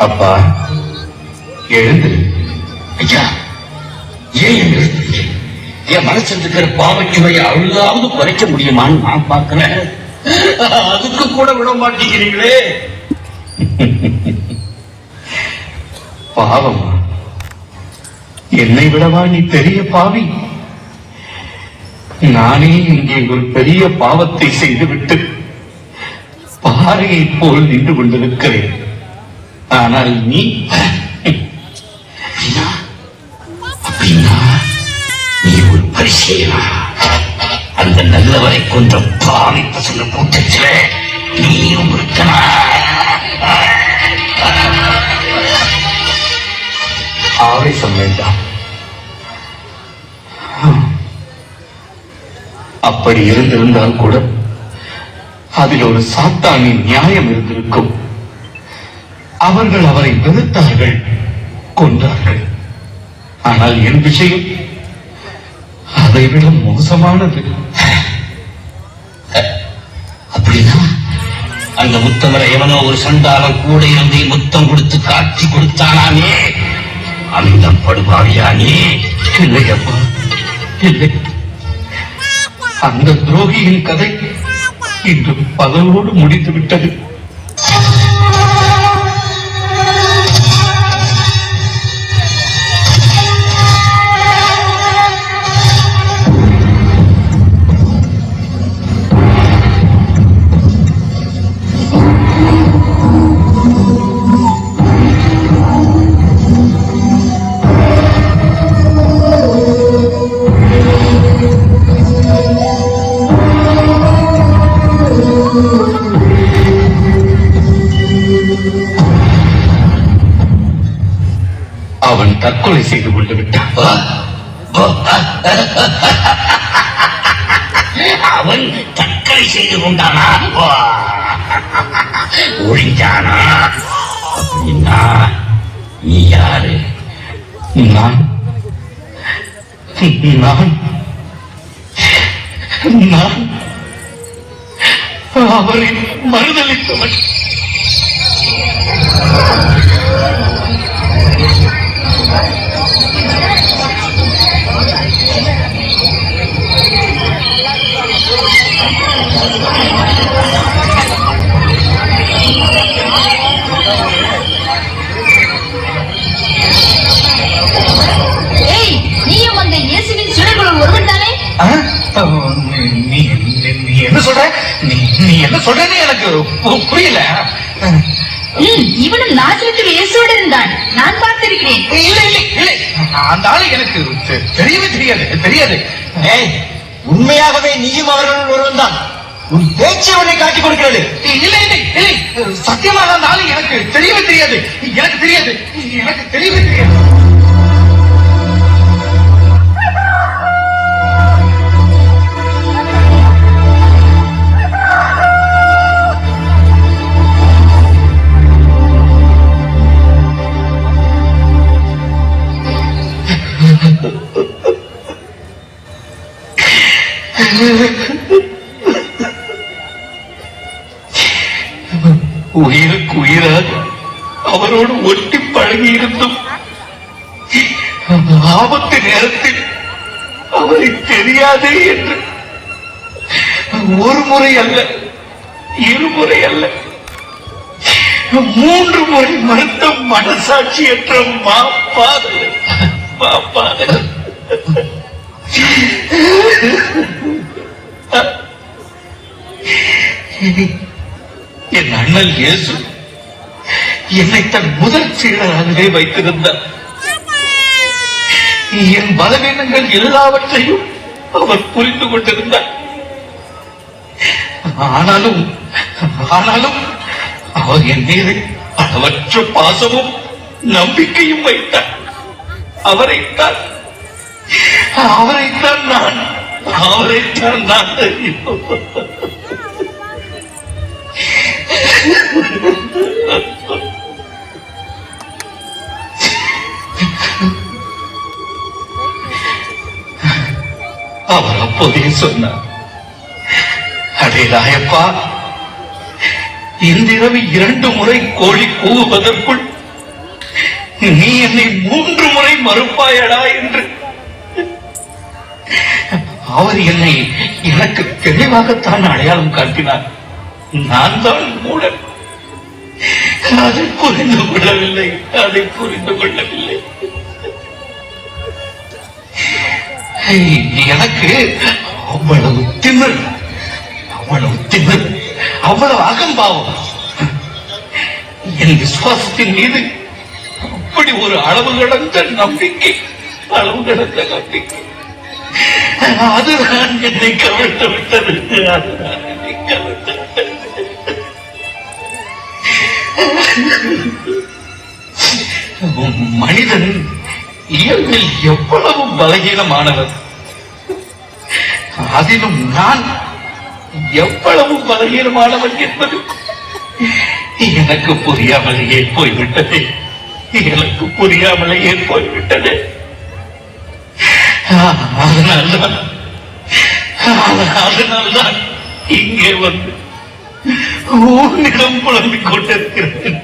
அப்பா எழுந்து. ஐயா, ஏன் என் மனசில் இருக்கிற பாவச்சுவையை அவ்வளவு குறைக்க முடியுமான்னு நான் பார்க்கிறேன். அதுக்கு கூட விட மாட்டேங்கிறீங்களே. பாவமா? என்னை விடவா நீ பெரிய பாவி? நானே இங்கே ஒரு பெரிய பாவத்தை செய்துவிட்டு பாறையை போல் நின்று கொண்டிருக்கிறேன். ஆனால் நீ அப்படின்னா நீ ஒரு பரிசெய்யனா? அந்த நல்லவரை கொன்ற பாவி பசங்க கூட்டத்துல நீயும் இருக்கனா? ஆவேசம் வேண்டாம். அப்படி இருந்திருந்தால் கூட அதில் ஒரு சாத்தானின் நியாயம் இருந்திருக்கும். அவர்கள் அவரை வெறுத்தார்கள், கொன்றார்கள். ஆனால் என் விஷயம் அதைவிட மோசமானது. அப்படின்னா அந்த முத்தமரை எவனோ ஒரு சண்டாளம் கூட இருந்து முத்தம் கொடுத்து காட்சி கொடுத்தானாமே, அந்த படுபாவியானே? இல்லை அப்பா, இல்லை. அந்த துரோகியின் கதை இன்று பகலோடு முடித்து விட்டது. அவன் தற்கொலை செய்து கொண்டு விட்டான். அவன் தற்கொலை செய்து கொண்டானா? ஒழிஞ்சானா? அப்படின்னா நீ யாரு? நான் நான் நான் அவரை மறுதளித்தவன். நீ என்ன சொல்ற? நீ என்ன சொல்றன்னு எனக்கு புரியல. இவனும் நாசரேத்தில் இயேசுவோடு இருந்தான். நான் பார்த்திருக்கிறேன். இல்லை இல்லை இல்லை, அந்த ஆளு எனக்கு தெரியவே தெரியாது. உண்மையாகவே நீயும் அவர்கள் ஒருவன் தான். உன் பேச்சு அவனை காட்டிக் கொடுக்கிறது. இல்லை இல்லை இல்லை, சத்தியமாக அந்த ஆளு எனக்கு தெரியவே தெரியாது. எனக்கு தெரியவே தெரியாது. உயிருக்கு உயிராக அவரோடு ஒட்டி பழகி இருந்தும் ஆபத்து நேரத்தில் அவரை தெரியாதே என்று ஒரு முறை அல்ல, இருமுறை அல்ல, 3 முறை மறுத்த மனசாட்சியற்ற மாப்பாதகன். என் அண்ணல் இயேசு என்னை தன் முதல் சீடராகவே வைத்திருந்தார். என் பலவீனங்கள் எல்லாவற்றையும் அவர் புரிந்து கொண்டிருந்தார். ஆனாலும் அவர் என் மீது அளவற்ற பாசமும் நம்பிக்கையும் வைத்தார். அவரைத்தான் நான் அவர் அப்போதே சொன்னார், அடே ராயப்பா, இன்றிரவு 2 முறை கோழி கூவுவதற்குள் நீ என்னை 3 முறை மறுப்பாயடா என்று அவர் என்னை எனக்கு தெளிவாகத்தான் அடையாளம் காட்டினார். நான் தான் மூடன். அதை புரிந்து கொள்ளவில்லை. எனக்கு அவ்வளவு திமிர், அவ்வளவு அகம்பாவம். என் விசுவாசத்தின் மீது அப்படி ஒரு அளவு கடந்த நம்பிக்கை. அதுதான் என்னை கவிழ்த்து விட்டது. மனிதன் இயல்பில் எவ்வளவு பலகீனமானவர், அதிலும் நான் எவ்வளவு பலகீனமானவன் என்பது எனக்கு புரியாமலேயே போய்விட்டது. அதனால்தான் இங்கே வந்து உன்னிடம் புலம்பிக் கொண்டிருக்கிறேன்.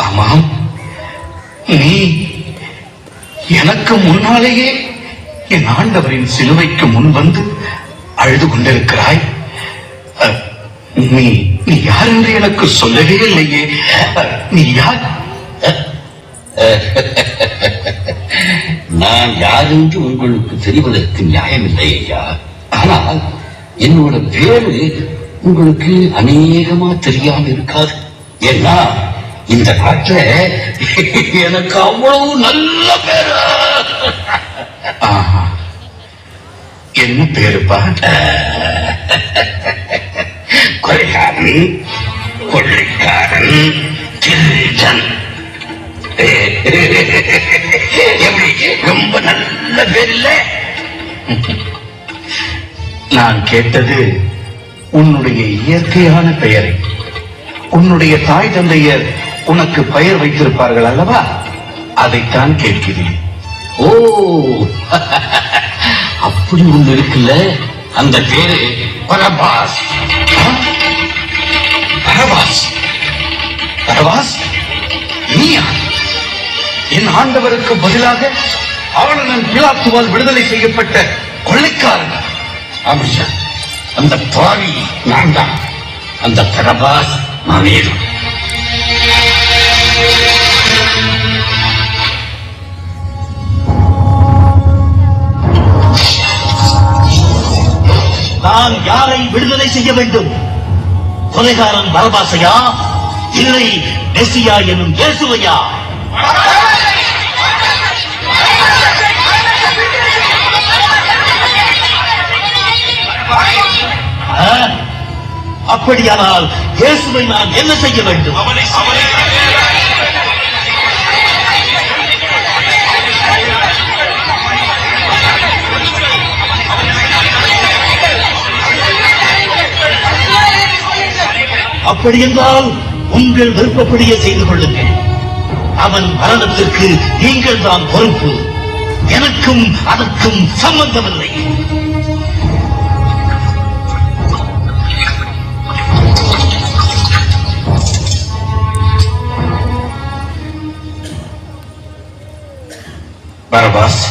ஆமாம், நீ எனக்கு முன்னாலேயே என் ஆண்டவரின் சிலுவைக்கு முன் வந்து அழுது கொண்டிருக்கிறாய். நீ யார் என்று எனக்கு சொல்லவே இல்லையே. நீ யார்? நான் யார் என்று உங்களுக்கு தெரிவதற்கு நியாயமில்லை ஐயா. ஆனால் என்னோட பேரு உங்களுக்கு அநேகமா தெரியாம இருக்காது. ஏன்னா இந்த நாட்டுல எனக்கு அவ்வளவு நல்ல பேரு. என்ன பேருப்பா? கொள்ளைக்காரன், திருடன். ரொம்ப நல்ல பேர் இல்ல? நான் கேட்டது உன்னுடைய இயற்கையான பெயரை. உன்னுடைய தாய் தந்தையர் உனக்கு பெயர் வைத்திருப்பார்கள் அல்லவா? அதைத்தான் கேட்கிறேன். ஓ, அப்படி ஒண்ணு இருக்குல்ல. அந்த பேரு பரபாஸ். பரபாஸ் நீயா? என் ஆண்டவருக்கு பதிலாக ஆளுநர் பிலாத்துவால் விடுதலை செய்யப்பட்ட கொள்ளைக்காரன். ஆமிஷா, அந்த பாவி நான் தான். அந்த பரபாஸ் நானேதான். நான் யாரை விடுதலை செய்ய வேண்டும்? கொலைகாரன் பரபாசையா, இல்லை மெசியா எனும் இயேசுவையா? அப்படியானால் இயேசுவை நான் என்ன செய்ய வேண்டும்? அப்படி என்றால் உங்கள் விருப்பப்படியே செய்து கொள்ளுங்கள். அவன் மரணத்திற்கு நீங்கள் தான் பொறுப்பு. எனக்கும் அதற்கும் சம்பந்தமில்லை. பரபாஸ்,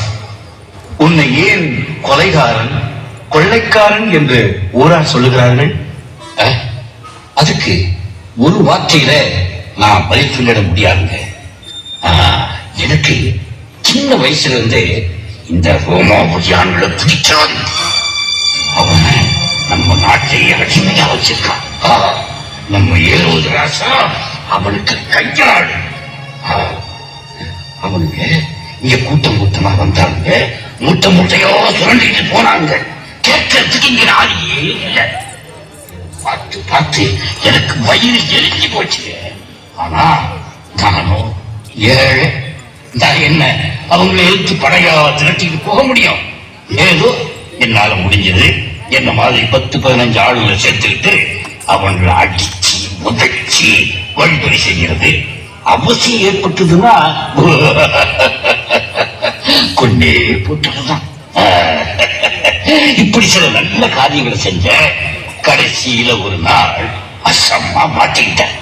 உன்னை ஏன் கொலைகாரன், கொள்ளைக்காரன் என்று ஊரார் சொல்லுகிறார்கள்? அதுக்கு ஒரு வார்த்தையில நான் பதில் சொல்லிட முடியாதுங்க. எனக்கு சின்ன வயசுல இருந்தே இந்த ரோமாபுரியான்களை பிடிக்காது. அவன் நம்ம நாட்டை அடிமையா வச்சிருக்கான். நம்ம ஏறுவது ராசா அவனுக்கு கையாள். அவனுக்கு இங்க கூட்டம் கூட்டமா வந்தாங்க. மூட்டையோ சுரண்டிட்டு போனாங்க. கேட்கறதுக்கு இங்க ஆளியே இல்லை. பார்த்து எனக்கு வயிறு எரிஞ்சு போச்சு. ஆனா நானும் ஏழை. என்ன அவங்களை எழுத்து படையா திரட்டிட்டு போக முடியும்? ஏதோ என்னால முடிஞ்சது. என்ன மாதிரி 10-15 ஆளுங்களை சேர்த்துக்கிட்டு அவங்களை அடிச்சு உதைச்சு வழிபறி செய்கிறது அவசியம் ஏற்பட்டதுன்னா கொண்டே போட்டுதான். இப்படி சில நல்ல காரியங்களை செஞ்ச கடைசியில ஒரு நாள் அசம்மா மாட்டிக்கிட்டேன்.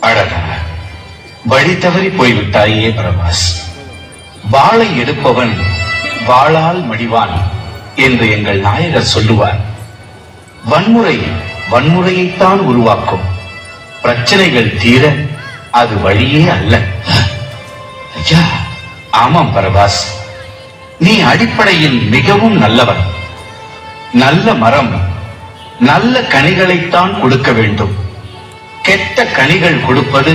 அழகா வழி தவறி போய்விட்டாயே பிரபாஸ். வாளை எடுப்பவன் வாளால் மடிவான் என்று எங்கள் நாயகர் சொல்லுவார். வன்முறை வன்முறையைத்தான் உருவாக்கும். பிரச்சனைகள் தீர அது வழியே அல்ல. ஐயா, ஆமாம் பிரபாஸ், நீ அடிப்படையில் மிகவும் நல்லவன். நல்ல மரம் நல்ல கனிகளைத்தான் கொடுக்க வேண்டும். கெட்ட கனிகள் கொடுப்பது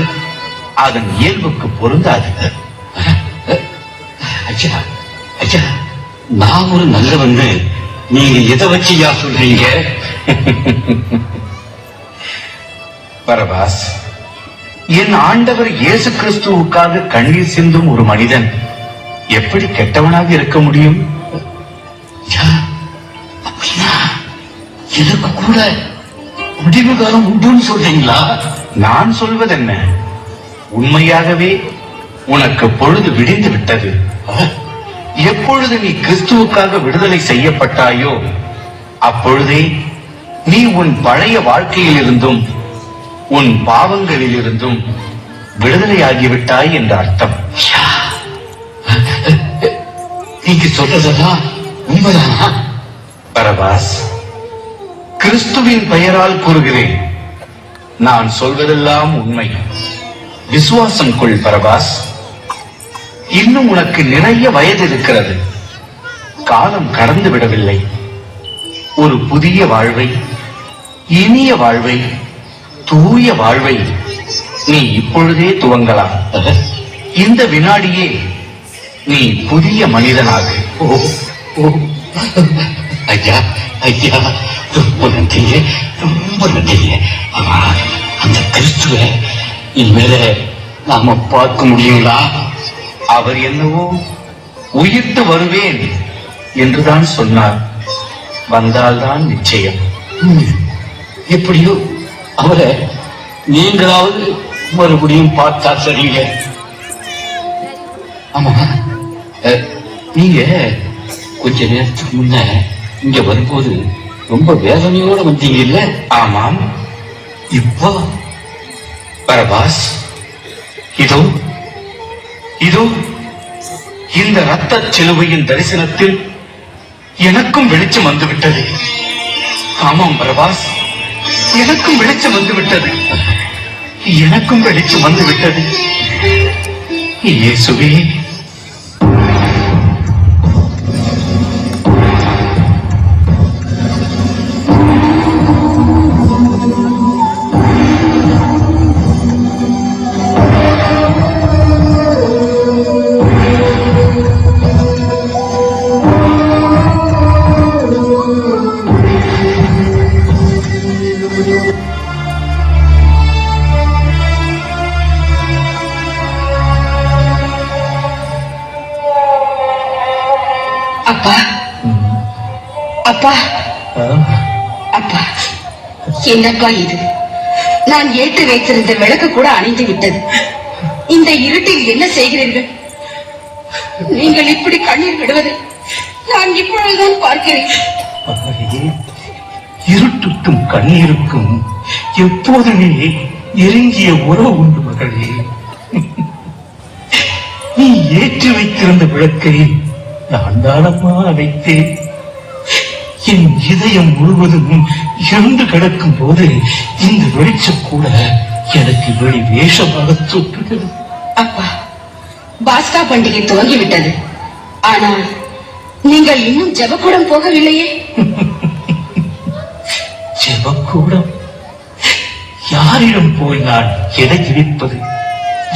அதன் இயல்புக்கு பொருந்தாது. ஐயா, ஐயா, நான் ஒரு நல்லவன்னு நீங்க எதை வச்சியா சொல்றீங்க? பரபாஸ், என் ஆண்டவர் இயேசு கிறிஸ்துவுக்காக கண்ணீர் சிந்தும் ஒரு மனிதன் எப்படி கெட்டவனாக இருக்க முடியும்? ஐயா, அப்படின்னா எனக்கு கூட முடிவு காலம் உண்டுன்னு சொல்றீங்களா? நான் சொல்வதென்ன, உண்மையாகவே உனக்கு பொழுது விடிந்து விட்டது. எப்பொழுது நீ கிறிஸ்துவுக்காக விடுதலை செய்யப்பட்டாயோ அப்பொழுதே நீ உன் பழைய வாழ்க்கையிலிருந்தும் உன் பாவங்களிலிருந்தும் விடுதலையாகிவிட்டாய் என்ற அர்த்தம். நீங்க சொல்றதெல்லாம் உண்மைதானா? பரபாஸ், கிறிஸ்துவின் பெயரால் கூறுகிறேன், நான் சொல்வதெல்லாம் உண்மை. விசுவாசம் கொள் பரபாஸ். இன்னும் உனக்கு நிறைய வயது இருக்கிறது. காலம் கடந்து விடவில்லை. ஒரு புதிய வாழ்வை, இனிய வாழ்வை, தூய வாழ்வை நீ இப்பொழுதே துவங்கலாம். இந்த வினாடியே நீ புதிய மனிதனாக. ஐயா, ஐயா, ரொம்ப நன்றிங்க, ரொம்ப நன்றிங்க. ஆமா, அந்த கிறிஸ்துவ இனிமேல நாம பார்க்க முடியுங்களா? அவர் என்னவோ உயிர்த்து வருவேன் என்றுதான் சொன்னார். வந்தால்தான் நிச்சயம். எப்படியோ அவரை நீங்களாவது மறுபடியும் பார்த்தா சரிங்க. ஆமா, நீங்க கொஞ்ச நேரத்துக்கு முன்ன இங்க வரும்போது ரொம்ப வேதனையோட வந்தீங்க இல்ல? ஆமாம். இப்போ பரபாஸ், இதோ இதோ இந்த ரத்த சிலுவையின் தரிசனத்தில் எனக்கும் வெளிச்சம் வந்துவிட்டது. ஆமாம் பரபாஸ், எனக்கும் வெளிச்சம் வந்துவிட்டது. எனக்கும் வெளிச்சம் வந்துவிட்டது. இயேசுவே, அப்பா, அப்பா, அப்பா, என்னப்பா இது? நான் ஏற்றி வைத்திருந்த விளக்கு கூட அணைந்து விட்டது. இந்த இருட்டில் என்ன செய்கிறீர்கள்? நீங்கள் இப்படி கண்ணீர் விடுவதை நான் இப்பொழுதுதான் பார்க்கிறேன். மகளே, இருட்டுக்கும் கண்ணீருக்கும் எப்போதுமே நெருங்கிய உறவு உண்டு மகளே. நீ ஏற்றி வைத்திருந்த விளக்கை நான் தானம்மா அணைத்தேன். என் இதயம் முழுவதும் இறந்து கிடக்கும் போது இந்த வெளிச்சம் கூட எனக்கு வெளி வேஷமாக தோற்றுகிறது. அப்பா, பாஸ்கா பண்டிகை துவங்கிவிட்டது. ஆனால் நீங்கள் இன்னும் ஜெபக்கூடம் போகவில்லையே? ஜெபக்கூடம்? யாரிடம் போய் நான் எதை இடிப்பது?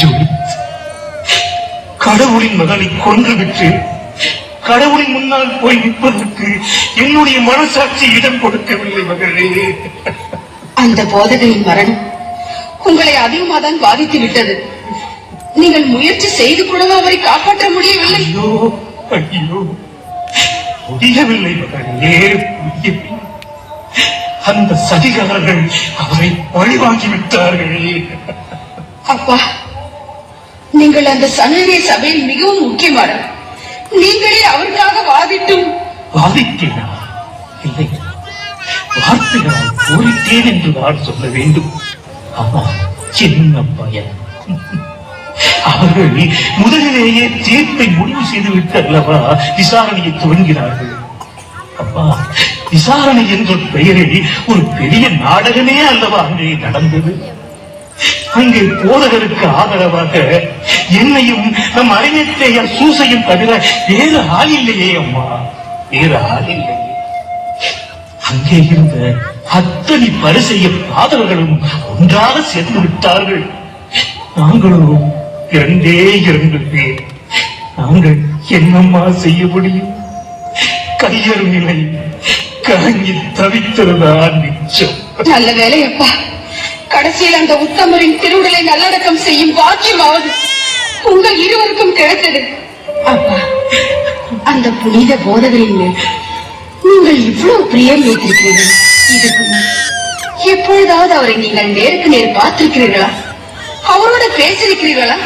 ஜூலியஸ், கடவுளின் மகனை கொன்றுவிட்டு கடவுளின் முன்னால் போய் நிற்பதற்கு என்னுடைய மனசாட்சி இடம் கொடுக்கவில்லை மகளே. அந்த போதகரின் மரணம் உங்களை அதிகமாதான் பாதித்து விட்டது. நீங்கள் முயற்சி செய்து கூடவா அவரை காப்பாற்ற முடியவில்லை? ஐயோ ஐயோ, முடியவில்லை மகளே, முடியவில்லை. அந்த சதிகாரர்கள் அவரை பழிவாங்கி விட்டார்கள். அப்பா, நீங்கள் அந்த சனரிய சபையில் மிகவும் முக்கியமானவர். நீங்களே அவருக்காக வாதிட்டும். வாதிட்டேனா? இல்லை, வார்த்தைகளால் போரிட்டேன் என்று நான் சொல்ல வேண்டும். ஆமா, சின்ன பையன். அவர்கள் முதலிலேயே தீர்ப்பை முடிவு செய்துவிட்டு அல்லவா விசாரணையை துவங்கினார்கள். அப்பா, விசாரணை என்ற பெயரில் ஒரு பெரிய நாடகமே அல்லவா அங்கே நடந்தது. அங்கே போதகருக்கு ஆதரவாக என்னையும் நம் அறிஞத்தையா சூசையும் தவிர வேறு ஆள் இல்லையே அம்மா, வேறு ஆள் இல்லையே. அங்கே இருந்த அத்தனை பரிசெய்ய பாதகர்களும் ஒன்றாக சேர்ந்து விட்டார்கள். நாங்களும் 2 பேர். நாங்கள் என்னம்மா செய்ய முடியும்? கையறு நிலை கலங்கி தவித்திருந்தான் மிச்சம். நல்ல வேலை அப்பா, கடைசியில் அந்த உத்தமரின் திருவுடலை நல்லடக்கம் செய்யும் பாக்கியமாவது உங்கள் இருவருக்கும் கிடைத்தது. அப்பா, அந்த புனித போதகரின் மேல் நீங்கள் இவ்வளவு பிரியம் வைத்திருக்கிறீர்கள். இதற்கு முன் எப்பொழுதாவது அவரை நீங்கள் நேருக்கு நேர் பார்த்திருக்கிறீர்களா? அவரோட பேசியிருக்கிறீர்களா?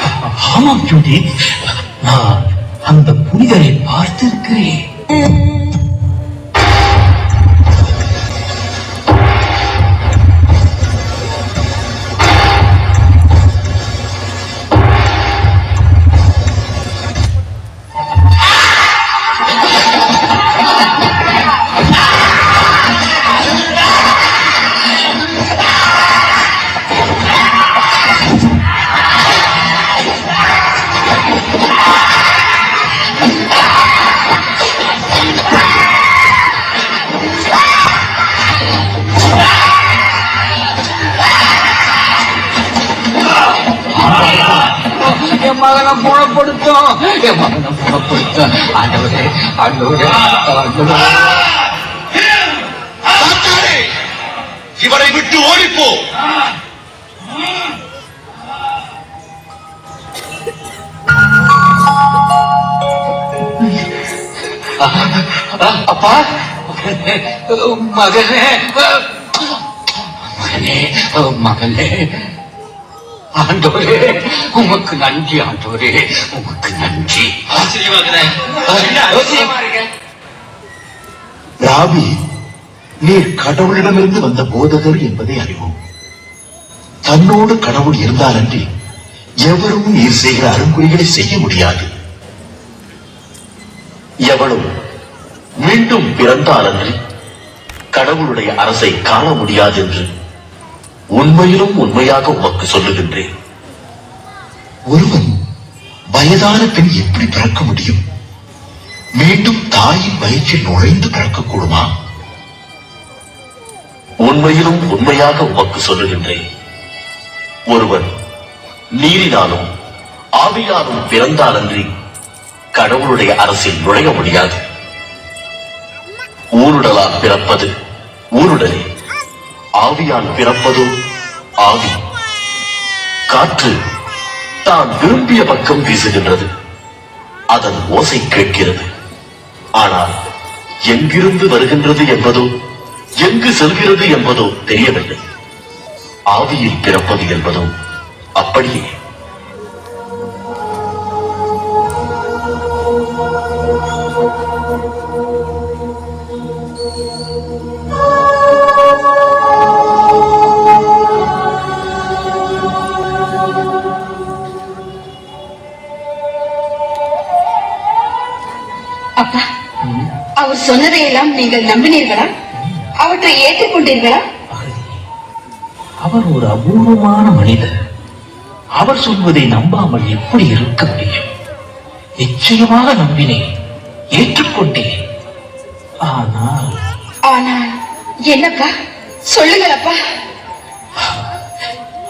ஆமாம் ஜூடி, நான் அந்த புனிதரை பார்த்திருக்கிறேன். என் மகனை குணப்படுத்தும், என் மகனை குணப்படுத்தும். ஆண்டவரே, ஆண்டவரே, ஆண்டவரே. இவரை விட்டு ஓடிப்போ. அப்பா, மகனே, மகனே, மகனே. ஆண்டவரே, உமக்கு நன்றி. ஆண்டவரே, உமக்கு நன்றி. ராவி, நீர் கடவுளிடமிருந்து வந்த போதகர் என்பதை அறிவோம். தன்னோடு கடவுள் இருந்தாலன்றி எவரும் நீர் செய்கிற அருங்குறிகளை செய்ய முடியாது. எவளும் மீண்டும் பிறந்தாலன்றி கடவுளுடைய அரசை காண முடியாது என்று உண்மையிலும் உண்மையாக உமக்கு சொல்லுகின்றேன். ஒருவன் வயதான பெண் எப்படி பிறக்க முடியும்? மீண்டும் தாயின் வயிற்றில் நுழைந்து பிறக்கக்கூடுமா? உண்மையிலும் உண்மையாக உமக்கு சொல்லுகின்றேன். ஒருவன் நீரினாலும் ஆவியாலும் பிறந்தாலன்றி கடவுளுடைய அரசில் நுழைய முடியாது. ஊருடலால் பிறப்பது ஊருடலே, ஆவியால் பிறப்பதோ ஆவி. காற்று தான் விரும்பிய பக்கம் வீசுகின்றது, அதன் ஓசை கேட்கிறது. ஆனால் எங்கிருந்து வருகின்றது என்பதோ எங்கு செல்கிறது என்பதோ தெரியவில்லை. ஆவியில் பிறப்பது என்பதோ அப்படியே. அப்பா, அவர் சொன்னதையெல்லாம் நீங்கள் நம்பினீர்களா? அவற்றை ஏற்றுக்கொண்டீர்களா? அவர் ஒரு அபூர்வமான மனிதர். அவர் சொல்வதை நம்பாமல் எப்படி இருக்க முடியும்? நிச்சயமாக நம்பினேன், ஏற்றுக்கொண்டேன். ஆனால் ஆனால் என்னப்பா? சொல்லுங்களப்பா.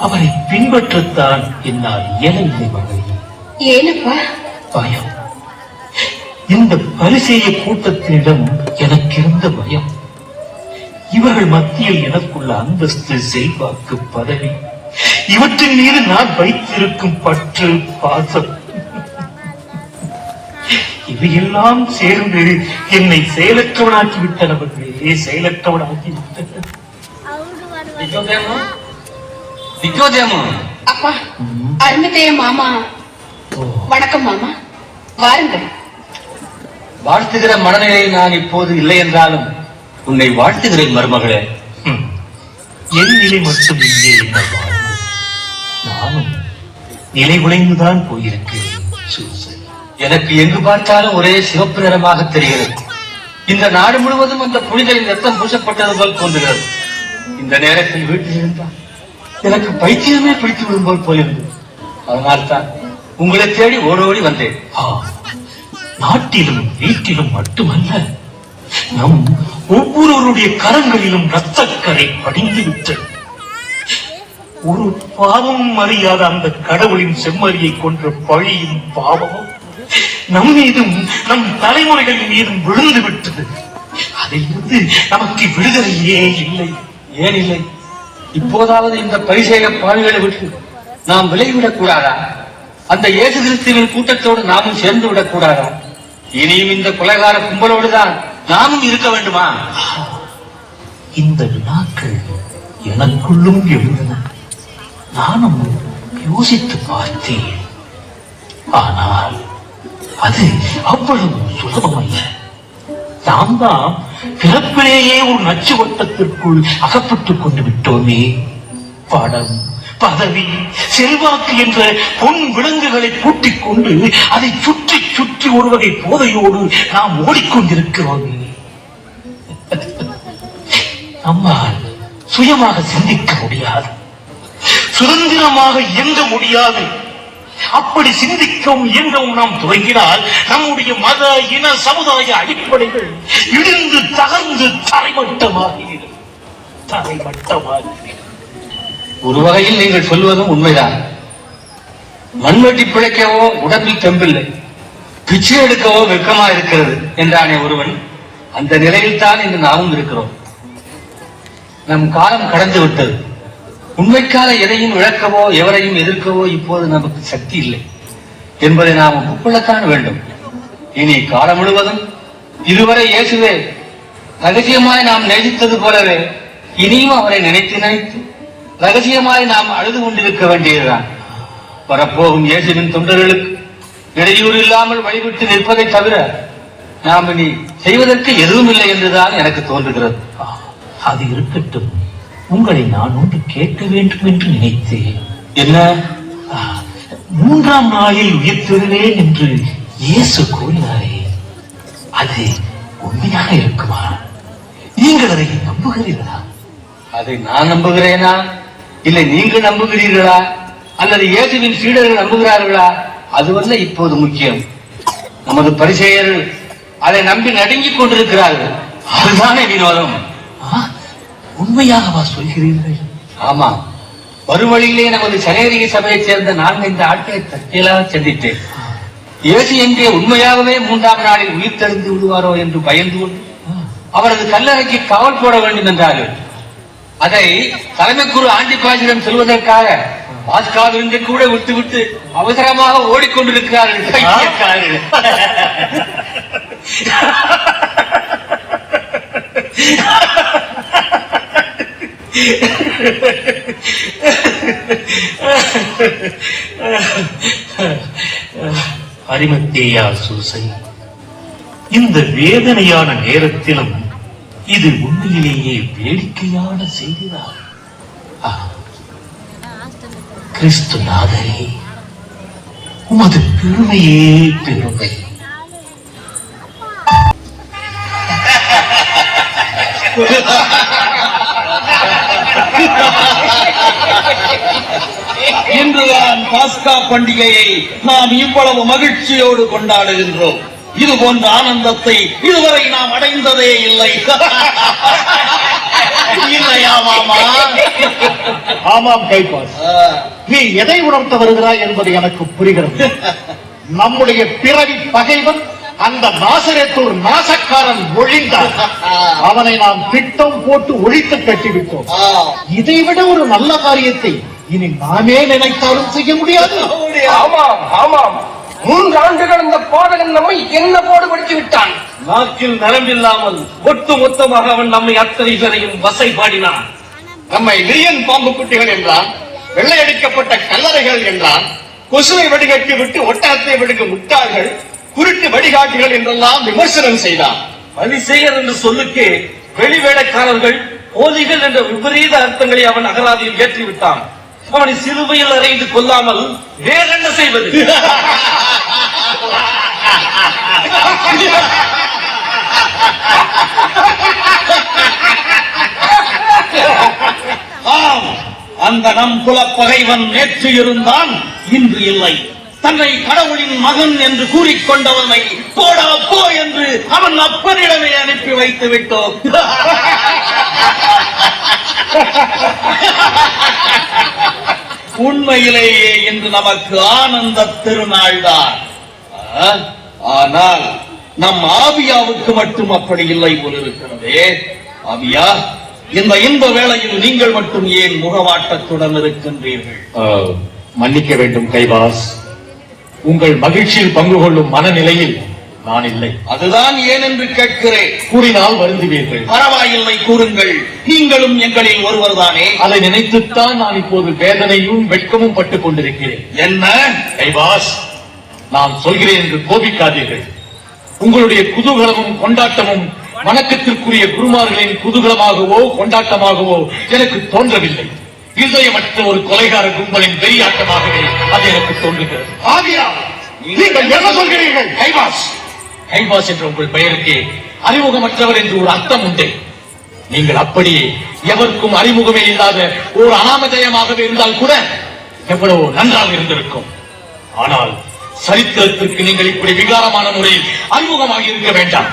அவரை பின்பற்றத்தான் என்னால் இயலவில்லை மகளே. ஏனப்பா? பயம். இந்த பரிசேய கூட்டத்தினிடம் எனக்கு இருந்த பயம். இவர்கள் மத்தியில் எனக்குள்ள அந்தஸ்து, செல்வாக்கு, பதவி, இவற்றின் மீது நான் வைத்திருக்கும் பற்று, பாசம், இவையெல்லாம் சேர்ந்து என்னை செயலற்றவனாக்கி விட்டனவர்களே, செயலற்றவனாக்கி விட்டன. அப்பா, அருமைத்தைய மாமா. வணக்கம் மாமா, வாருங்கள். வாழ்த்துகிற மனநிலையில் நான் இப்போது இல்லை என்றாலும் உன்னை வாழ்த்துகிறேன் மருமகளே. என் நிலை மட்டும் இங்கே என்ன வாழ்வு? நானும் நிலை குலைந்துதான் போயிருக்கிறேன். சூசன், எனக்கு எங்கு பார்த்தாலும் ஒரே சிவப்பு நிறமாக தெரிகிறது. இந்த நாடு முழுவதும் அந்த புனிதரின் ரத்தம் பூசப்பட்டது போல் தோன்றுகிறது. இந்த நேரத்தில் வீட்டில் இருந்தால் எனக்கு பைத்தியமே பிடித்து விடும் போலிருந்தது. அதனால்தான் உங்களை தேடி ஓடோடி வந்தேன். நாட்டிலும் வீட்டிலும் மட்டுமல்ல, நம் ஒவ்வொருவருடைய கரங்களிலும் ரத்தக்கரை படிந்துவிட்டது. ஒரு பாவம் அறியாத அந்த கடவுளின் செம்மறியை கொன்ற பழியும் பாவமும் நம் மீதும் நம் தலைமுறைகள் மீதும் விழுந்து விட்டது. அதிலிருந்து நமக்கு விடுதலையே இல்லை. ஏன் இல்லை? இப்போதாவது இந்த பரிசேக பாவிகளை விட்டு நாம் விலகிவிடக் கூடாதா? அந்த இயேசு கிறிஸ்துவின் கூட்டத்தோடு நாமும் சேர்ந்து விடக் கூடாதா? இனியும் இந்த கொலைகார கும்பலோடுதான் நாமும் இருக்க வேண்டுமா? இந்த வினாக்கள் எனக்குள்ளும் எழுந்தன. நானும் யோசித்து பார்த்தேன். ஆனால் அது அவ்வளவு சுலபமல்ல. நாம் தான் பிறப்பிலேயே ஒரு நச்சு வட்டத்திற்குள் அகப்பட்டுக் கொண்டு விட்டோமே. படம், பதவி, செல்வாக்கு என்ற பொன் விலங்குகளை கூட்டிக் கொண்டு அதை சுற்றி சுற்றி ஒரு வகை போதையோடு நாம் ஓடிக்கொண்டிருக்கிறோமே. நம்மால் சுயமாக சிந்திக்க முடியாது, சுதந்திரமாக இயங்க முடியாது. அப்படி சிந்திக்கவும் இயங்கவும் நாம் துவங்கினால் நம்முடைய மத, இன, சமுதாய அடிப்படைகள் இடிந்து தகர்ந்து தரைமட்டமாகிறது. ஒரு வகையில் நீங்கள் சொல்வதும் உண்மைதான். மண்வெட்டி பிழைக்கவோ உடம்பில் தெம்பில்லை, பிச்சை எடுக்கவோ வெட்கமா இருக்கிறது என்றானே ஒருவன். அந்த நிலையில் தான் இன்று நாமும் இருக்கிறோம். நம் காலம் கடந்து விட்டது. உண்மைக்காக எதையும் இழக்கவோ எவரையும் எதிர்க்கவோ இப்போது நமக்கு சக்தி இல்லை என்பதை நாம் ஒப்புக்கொள்ளத்தான் வேண்டும். இனி காலம் முழுவதும் இதுவரை இயேசுவே ரகசியமாய் நாம் நேசித்தது போலவே இனியும் அவரை நினைத்து நினைத்து ரகசியமாய் நாம் அழுது கொண்டிருக்க வேண்டியதுதான். வரப்போகும் இயேசுவின் தொண்டர்களுக்கு இடையூறு இல்லாமல் வழிவிட்டு நிற்பதை தவிர நாம் இனி செய்வதற்கு எதுவும் இல்லை என்றுதான் எனக்கு தோன்றுகிறது. அது இருக்கட்டும், உங்களை நான் ஒன்று கேட்க வேண்டும் என்று நினைத்தேன். என்ன? 3ஆம் நாளில் உயிர்த்தெழுவேன் என்று இயேசு கூறினாரே, அது உண்மையாக இருக்குமா? நீங்கள் அதை நம்புகிறீர்களா? அதை நான் நம்புகிறேனா, இல்லை நீங்கள் நம்புகிறீர்களா, அல்லது இயேசுவின் சீடர்கள் நம்புகிறார்களா? அதுவல்ல இப்போது முக்கியம். நமது பரிசேயர்கள் அதை நம்பி நடுங்கிக் கொண்டிருக்கிறார்கள். அதுதானே வினோதம். உண்மையாகவா சொல்கிறீர்கள்? ஆமா, மறுவழியிலே நமது சனேரிய சபையைச் சேர்ந்த 4-5 ஆட்களை தற்செயலாக சந்தித்தேன். இயேசு என்றே உண்மையாகவே 3ஆம் நாளில் உயிர் தெழுந்து விடுவாரோ என்று பயந்து கொண்டு அவரது கல்லறைக்கு காவல் போட வேண்டும் என்றார்கள். அதை தலைமை குரு ஆண்டிபாஜிடம் சொல்வதற்காக பாஸ்காவிலிருந்து கூட விட்டுவிட்டு அவசரமாக ஓடிக்கொண்டிருக்கிறார்கள். அரிமத்தேயா சூசை, இந்த வேதனையான நேரத்திலும் இது உண்மையிலேயே வேடிக்கையான செய்திதான். கிறிஸ்து நாதரே, உமது பெருமையே பெருமை. இன்றுதான் பாஸ்கா பண்டிகையை நாம் இவ்வளவு மகிழ்ச்சியோடு கொண்டாடுகின்றோம். இது போன்ற ஆனந்தத்தை இதுவரை நாம் அடைந்ததே இல்லை. இல்லையா மாமா? ஆமாம் கைப்பாஸ், நீ எதை உணர்த்த வருகிறாய் என்பது எனக்கு புரிகிறது. நம்முடைய பிறவி பகைவன் அந்த நாசரேத்தூர் நாசக்காரன் ஒழிந்தான். அவனை நாம் திட்டம் போட்டு ஒழித்து கட்டிவிட்டோம். இதைவிட ஒரு நல்ல காரியத்தை இனி நாமே நினைத்தாலும் செய்ய முடியாது. ஆமாம் ஆமாம், 3 ஆண்டுகள் இந்த பாதகன் நம்மை என்ன பாடுபடுத்தி விட்டான். நாக்கில் நரம்பில்லாமல் ஒட்டு மொத்தமாக அவன் நம்மை அத்தனை பேரையும் வசை பாடினான். நம்மை விரியன் பாம்பு குட்டிகள் என்றான், வெள்ளையடிக்கப்பட்ட கல்லறைகள் என்றான், கொசுவை வடிகட்டி விட்டு ஒட்டகத்தை விடுக்கும் முட்டாள்கள், குருட்டு வழிகாட்டிகள் என்றெல்லாம் விமர்சனம் செய்தான். பரிசெயர் என்ற சொல்லுக்கு வெளிவேடக்காரர்கள், போலிகள் என்ற விபரீத அர்த்தங்களை அவன் அகராதியில் ஏற்றிவிட்டான். அவனை சிலுவையில் அறைந்து கொல்லாமல் வேறென்ன செய்வது? ஆம், அந்த நம் குலப்பகைவன் நேற்று இருந்தான், இன்று இல்லை. தன்னை கடவுளின் மகன் என்று கூறிக்கொண்டவனை போடா போ என்று அவன் அப்பனிடமே அனுப்பி வைத்து விட்டோம். உண்மையிலேயே இன்று நமக்கு ஆனந்த திருநாள்தான். ஆனால் நம் ஆவியாவுக்கு மட்டும் அப்படி இல்லை போல் இருக்கிறதே. ஆவியா, இந்த இன்ப வேளையில் நீங்கள் மட்டும் ஏன் முகவாட்டத்துடன் இருக்கின்றீர்கள்? மன்னிக்க வேண்டும் கைவாஸ், உங்கள் மகிழ்ச்சியில் பங்கு கொள்ளும் மனநிலையில் நான் இல்லை. அதுதான் ஏன் என்று கேட்கிறேன். கூறினால் வருந்துவீர்கள். பரவாயில்லை, கூறுங்கள். நீங்களும் எங்களில் ஒருவர் தானே. அதை நினைத்துத்தான் நான் இப்போது வேதனையும் வெட்கமும் பட்டுக் கொண்டிருக்கிறேன். என்ன கைவாஸ், நான் சொல்கிறேன் என்று கோபிக்காதீர்கள். உங்களுடைய குதூகலமும் கொண்டாட்டமும் வணக்கத்திற்குரிய குருமார்களின் குதூகலமாகவோ கொண்டாட்டமாகவோ எனக்கு தோன்றவில்லை. இருதயமற்ற ஒரு கொலைகார கும்பலின் வெறியாட்டமாகவே அது எனக்கு தோன்றுகிறது. ஆவியா, நீங்கள் என்ன சொல்கிறீர்கள்? கைவாஸ், கைவாஸ் என்ற உங்கள் பெயருக்கு அறிமுகமற்றவர் என்று ஒரு அர்த்தம் உண்டு. நீங்கள் அப்படியே எவருக்கும் அறிமுகமே இல்லாத ஒரு அனாமதயமாகவே இருந்தால் கூட எவ்வளவு நன்றாக இருந்திருக்கும். ஆனால் சரித்திரத்திற்கு நீங்கள் இப்படி விகாரமான முறையில் அறிமுகமாக இருக்க வேண்டாம்.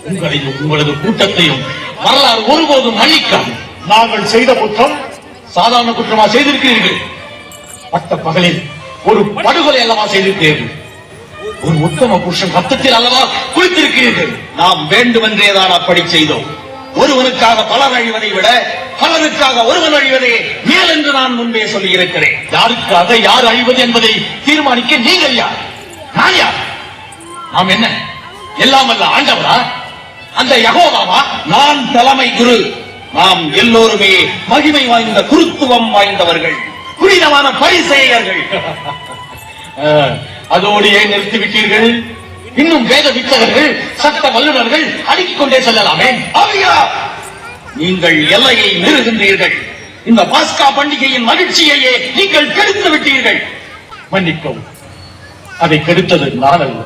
உங்களையும் உங்களது கூட்டத்தையும் வரலாறு ஒருபோதும் மன்னிக்காது. நாங்கள் செய்த குற்றம் சாதாரண குற்றமா செய்திருக்கிறீர்கள்? பட்ட பகலில் ஒரு படுகொலை அல்லவா செய்திருக்கிறீர்கள்? ஒரு உத்தம புருஷன் ரத்தத்தில் அல்லவா குளித்திருக்கிறீர்கள்? நாம் வேண்டுமென்றேதான் அப்படி செய்தோம். ஒருவனுக்காக பலர் அழிவதை விட பலருக்காக ஒருவன் அழிவதே மேல் என்று நான் முன்பே சொல்லியிருக்கிறேன். யாருக்காக யார் அழிவது என்பதை தீர்மானிக்க நீங்கள் யார், நான் யார்? நாம் என்ன எல்லாம் அல்ல ஆண்டவரா, அந்த யெகோவாவா? நான் தலைமை குரு. நாம் எல்லோருமே மகிமை வாய்ந்த குருத்துவம் வாய்ந்தவர்கள், புனிதமான பரிசேயர்கள். அதோடு ஏன் நிறுத்திவிட்டீர்கள்? இன்னும் வேத வித்தகர்கள், சட்ட வல்லுநர்கள் அடுக்கிக் கொண்டே செல்லலாமே. ஆவியா, நீங்கள் எல்லையை மீறுகின்றீர்கள். இந்த பாஸ்கா பண்டிகையின் மகிழ்ச்சியையே நீங்கள் கெடுத்து விட்டீர்கள். மன்னிக்கவும், அதை கெடுத்தது நான் அல்ல.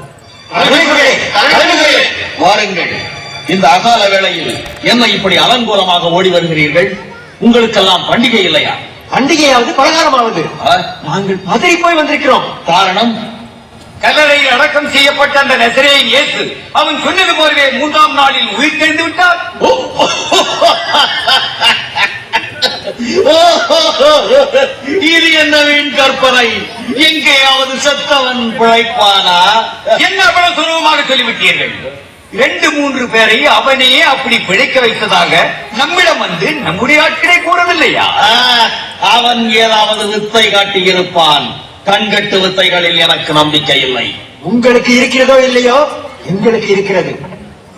வாருங்கள். இந்த அகால வேளையில் என்ன இப்படி அலங்கோலமாக ஓடி வருகிறீர்கள்? உங்களுக்கெல்லாம் பண்டிகை இல்லையா? பண்டிகையாவது பலகாரமாவது நாங்கள் மதுரை போய் வந்திருக்கிறோம். காரணம், கல்லறையில் அடக்கம் செய்யப்பட்ட அந்த நசரேயன் இயேசு அவன் சொன்னது போலவே 3ஆம் நாளில் உயிர் தெழுந்து விட்டார். இது என்ன வீண் கற்பனை? எங்கேயாவது செத்தவன் பிழைப்பானா? என்ன அவ்வளவு சுலபமாக சொல்லிவிட்டீர்கள்? 2-3 பேரை அவனே அப்படி பிழைக்க வைத்ததாக நம்மிடம் வந்து நம்முடைய ஆட்களை கூறவில்லையா? அவன் ஏதாவது வித்தை காட்டியிருப்பான். கண்கட்டு வித்தைகளில் எனக்கு நம்பிக்கை இல்லை. உங்களுக்கு இருக்கிறதோ இல்லையோ, எங்களுக்கு இருக்கிறது.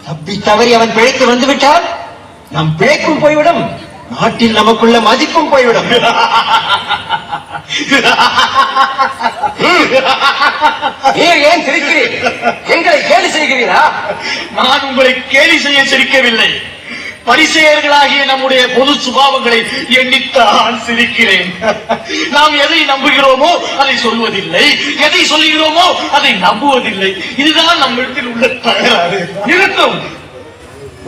தப்பி தவறி அவன் பிழைத்து வந்து விட்டால் நம் பிழைப்பும் போய்விடும், நாட்டில் நமக்குள்ள மதிப்பும் போய்விடும். ஏன் சிரிக்கிறீர்? எங்களை கேலி செய்கிறீரா? நான் உங்களை கேலி செய்ய சிரிக்கவில்லை. பரிசேயர்களாகிய நம்முடைய பொது சுபாவங்களை எண்ணித்தான் சிரிக்கிறேன். நாம் எதை நம்புகிறோமோ அதை சொல்வதில்லை, எதை சொல்லுகிறோமோ அதை நம்புவதில்லை. இதுதான் நம்மிடத்தில் உள்ள தகராறு. நிறுத்தும்.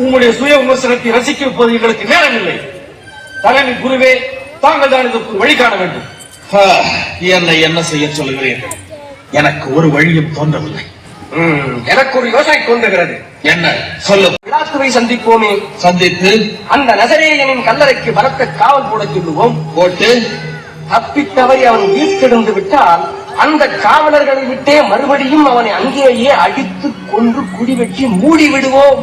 உங்களுடைய சுய விமர்சனத்தை ரசிக்க எங்களுக்கு நேரமில்லை. தலைமை குருவே, தாங்கள் தான் இதற்கு வழி காண வேண்டும். என்னை என்ன செய்ய சொல்கிறீர்கள்? எனக்கு ஒரு வழியும் தோன்றவில்லை. எனக்கு ஒரு யோசனை தோன்றுகிறது. என்ன சொல்லு? பிலாத்துவை சந்திப்போமே. சந்தித்து அந்த நசரேயனின் கல்லறைக்கு பலத்த காவல் போட சொல்லுவோம். போட்டு தப்பித்தவரை அவன் உயிர்த்தெழுந்து விட்டால் அந்த காவலர்களை விட்டே மறுபடியும் அவனை அங்கேயே அடித்து கொன்று குடிவெட்டி மூடி விடுவோம்.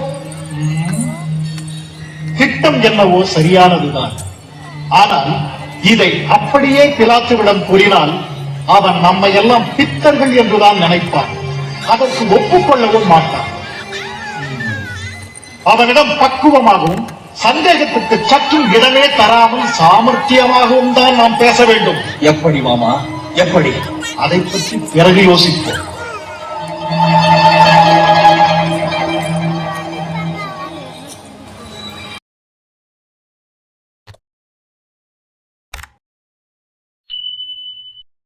திட்டம் என்னவோ சரியானதுதான். ஆனால் இதை அப்படியே பிலாத்துவிடம் கூறினால் அவன் நம்மை எல்லாம் பித்தர்கள் என்றுதான் நினைப்பான். அதற்கு ஒப்புக்கொள்ளவும் மாட்டான். அவனிடம் பக்குவமாகவும் சந்தேகத்துக்கு சற்றும் இடமே தராமல் சாமர்த்தியமாகவும் தான் நாம் பேச வேண்டும். எப்படி மாமா, எப்படி? அதை பற்றி பிறகு யோசிப்போம்.